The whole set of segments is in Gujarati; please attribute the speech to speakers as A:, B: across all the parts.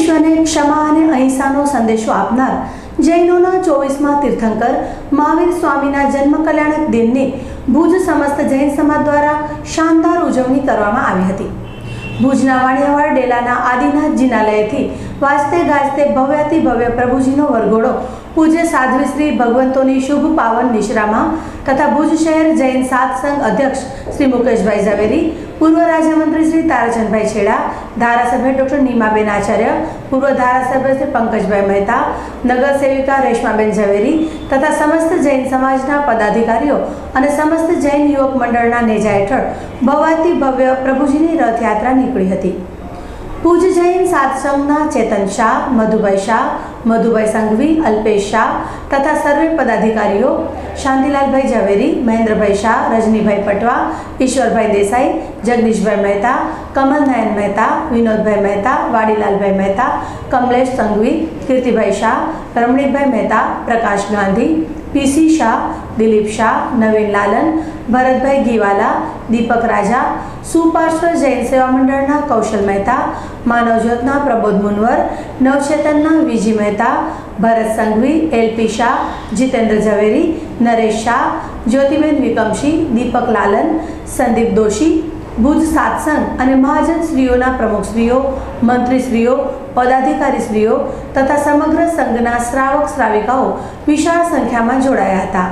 A: વિશ્વને ક્ષમા અને અહિંસાનો સંદેશો આપનાર જૈનોના 24મા તીર્થંકર મહાવીર સ્વામીના જન્મ કલ્યાણક દિનની ભુજ સમસ્ત જૈન સમાજ દ્વારા શાનદાર ઉજવણી કરવામાં આવી હતી। ભુજના વાણિયાવાડ ડેલાના આદિનાથ જિનાલયથી વાજતે ગાજતે ભવ્યાતિ ભવ્ય પ્રભુજીનો વરઘોડો પૂજ્ય સાધ્વી શ્રી ભગવંતોની શુભ પાવન નિશ્રામાં તથા ભુજ શહેર જૈન સાત સંઘ અધ્યક્ષ શ્રી મુકેશભાઈ ઝવેરી, પૂર્વ રાજ્યમંત્રી શ્રી તારાચંદભાઈ છેડા, ધારાસભ્ય ડોક્ટર નીમાબેન આચાર્ય, પૂર્વ ધારાસભ્ય શ્રી પંકજભાઈ મહેતા, નગર સેવિકા રેશમાબેન ઝવેરી તથા સમસ્ત જૈન સમાજના પદાધિકારીઓ અને સમસ્ત જૈન યુવક મંડળના નેજા હેઠળ ભવ્યાતિ ભવ્ય પ્રભુજીની રથયાત્રા નીકળી હતી। પૂજ જૈન સાતસંગના ચેતન શાહ, મધુભાઈ શાહ, મધુભાઈ સંઘવી, અલ્પેશ શાહ તથા સર્વે પદાધિકારીઓ શાંતિલાલભાઈ ઝવેરી, મહેન્દ્રભાઈ શાહ, રજનીભાઈ પટવા, ઈશ્વરભાઈ દેસાઈ, જગદીશભાઈ મહેતા, કમલનયન મહેતા, વિનોદભાઈ મહેતા, વાડીલાલભાઈ મહેતા, કમલેશ સંઘવી, કીર્તિભાઈ શાહ, રમણીકભાઈ મહેતા, પ્રકાશ ગાંધી, પીસી શાહ, દિલીપ શાહ, નવીન લાલન, ભરતભાઈ ગીવાલા, દીપક રાજા, સુપાર્શ્વ જૈન સેવા મંડળના કૌશલ મહેતા, માનવજ્યોતના પ્રબોધ મુનવર, નવચેતનના વિજી મહેતા, ભરત સંઘવી, એલપી શાહ, જીતેન્દ્ર ઝવેરી, નરેશ શાહ, જ્યોતિબેન વિકમસિંહ, દીપક લાલન, સંદીપ દોશી, ભુજ સાતસંગ અને મહાજન શ્રીઓના પ્રમુખશ્રીઓ, મંત્રીશ્રીઓ, પદાધિકારીશ્રીઓ તથા સમગ્ર સંઘના શ્રાવક શ્રાવિકાઓ વિશાળ સંખ્યામાં જોડાયા હતા।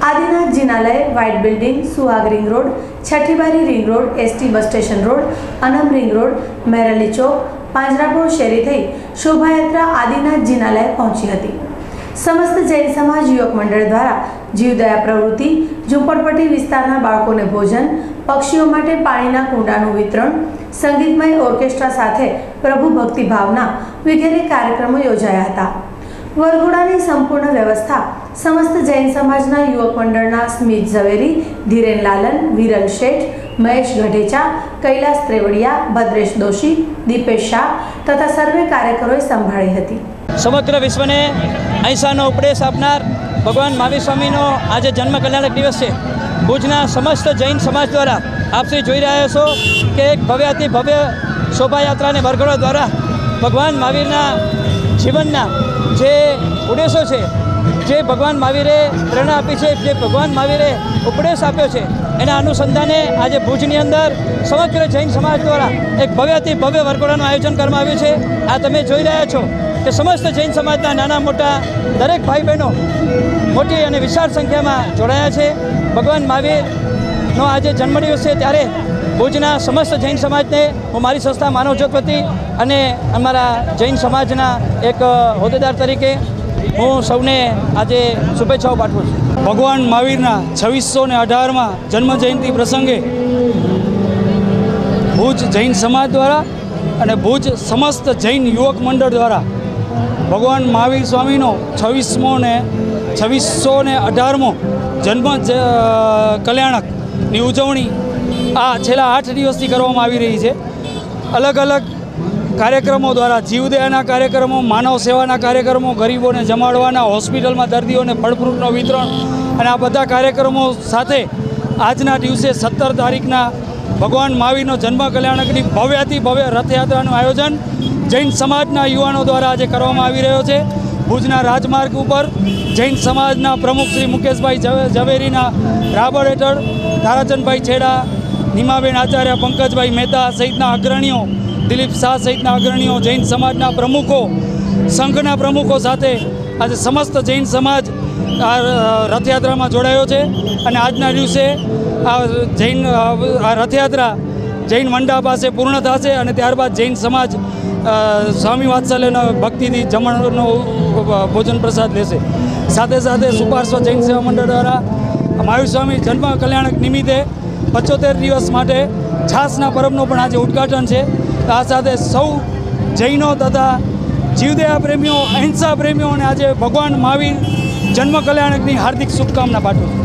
A: Adinath Jinalaya, white building, Suhag ring road, Chhathibari ring road, ST bus station road, Anam ring road, Merli Chowk, Panjrapol શેરી થઈ શોભાયાત્રા આદિનાથ જિનાલય પહોંચી હતી। સમસ્ત જૈન સમાજ યુવક મંડળ દ્વારા જીવદયા પ્રવૃત્તિ, ઝૂંપડપટ્ટી વિસ્તારના બાળકોને ભોજન, પક્ષીઓ માટે પાણીના કુંડાનું વિતરણ, સંગીતમય ઓર્કેસ્ટ્રા સાથે પ્રભુ ભક્તિ ભાવના વગેરે કાર્યક્રમો યોજાયા હતા। વરઘોડાની સંપૂર્ણ વ્યવસ્થા સમસ્ત જૈન સમાજના યુવક મંડળના સ્મિત ઝવેરી, ધીરેન લાલન, વિરલ શેઠ, મહેશ ગઢેચા, કૈલાસ ત્રેવડિયા, ભદ્રેશ દોશી, દીપેશ શાહ તથા સર્વે કાર્યકરોએ સંભાળી હતી।
B: સમગ્ર વિશ્વને અહિંસાનો ઉપદેશ આપનાર ભગવાન મહાવીર સ્વામીનો આજે જન્મ કલ્યાણક દિવસ છે। ભુજના સમસ્ત જૈન સમાજ દ્વારા આપ શ્રી જોઈ રહ્યા છો કે એક ભવ્યાતિ ભવ્ય શોભાયાત્રાને વરઘોડા દ્વારા ભગવાન મહાવીરના જીવનના જે ઉદ્દેશો છે, જે ભગવાન મહાવીરે પ્રેરણા આપી છે, જે ભગવાન મહાવીરે ઉપદેશ આપ્યો છે, એના અનુસંધાને આજે ભુજની અંદર સમગ્ર જૈન સમાજ દ્વારા એક ભવ્યાતિ ભવ્ય વરઘોડાનું આયોજન કરવામાં આવ્યું છે। આ તમે જોઈ રહ્યા છો કે સમસ્ત જૈન સમાજના નાના મોટા દરેક ભાઈ બહેનો મોટી અને વિશાળ સંખ્યામાં જોડાયા છે। ભગવાન મહાવીરનો આજે જન્મદિવસ છે ત્યારે ભુજના સમસ્ત જૈન સમાજને હું મારી સંસ્થા માનવજ્યોત વતી અને અમારા જૈન સમાજના એક હોદ્દેદાર તરીકે હું સૌને આજે શુભેચ્છાઓ પાઠવું છું।
C: ભગવાન મહાવીરના 2618માં જન્મ જયંતિ પ્રસંગે ભુજ જૈન સમાજ દ્વારા અને ભુજ સમસ્ત જૈન યુવક મંડળ દ્વારા ભગવાન મહાવીર સ્વામીનો 2618મો જન્મ કલ્યાણકની ઉજવણી આ છેલ્લા 8 દિવસથી કરવામાં આવી રહી છે। અલગ અલગ કાર્યક્રમો દ્વારા જીવદયાના કાર્યક્રમો, માનવ સેવાના કાર્યક્રમો, ગરીબોને જમાડવાના, હોસ્પિટલમાં દર્દીઓને ફળફ્રૂટનું વિતરણ અને આ બધા કાર્યક્રમો સાથે આજના દિવસે 17 તારીખના ભગવાન મહાવીરનો જન્મ કલ્યાણકની ભવ્યાતિ ભવ્ય રથયાત્રાનું આયોજન જૈન સમાજના યુવાનો દ્વારા આજે કરવામાં આવી રહ્યો છે। ભુજના રાજમાર્ગ ઉપર જૈન સમાજના પ્રમુખ શ્રી મુકેશભાઈ ઝવેરીના રાબડ હેઠળ તારાચંદભાઈ છેડા, નીમાબેન આચાર્ય, પંકજભાઈ મહેતા સહિતના અગ્રણીઓ, દિલીપ શાહ સહિતના અગ્રણીઓ, જૈન સમાજના પ્રમુખો, સંઘના પ્રમુખો સાથે આજે સમસ્ત જૈન સમાજ આ રથયાત્રામાં જોડાયો છે અને આજના દિવસે આ રથયાત્રા જૈન મંડા પાસે પૂર્ણ થશે અને ત્યારબાદ જૈન સમાજ સ્વામી વાત્સલ્યના ભક્તિથી જમણનો ભોજન પ્રસાદ લેશે। સાથે સાથે સુપાર્શ્વ જૈન સેવા મંડળ દ્વારા મહાવીર સ્વામી જન્મ કલ્યાણક નિમિત્તે 75 દિવસ માટે છાસના પરબનો પણ આજે ઉદ્ઘાટન છે। આ સાથે સૌ જૈનો તથા જીવદયા પ્રેમીઓ, અહિંસા પ્રેમીઓને આજે ભગવાન મહાવીર જન્મ કલ્યાણકની હાર્દિક શુભકામના પાઠવું છું।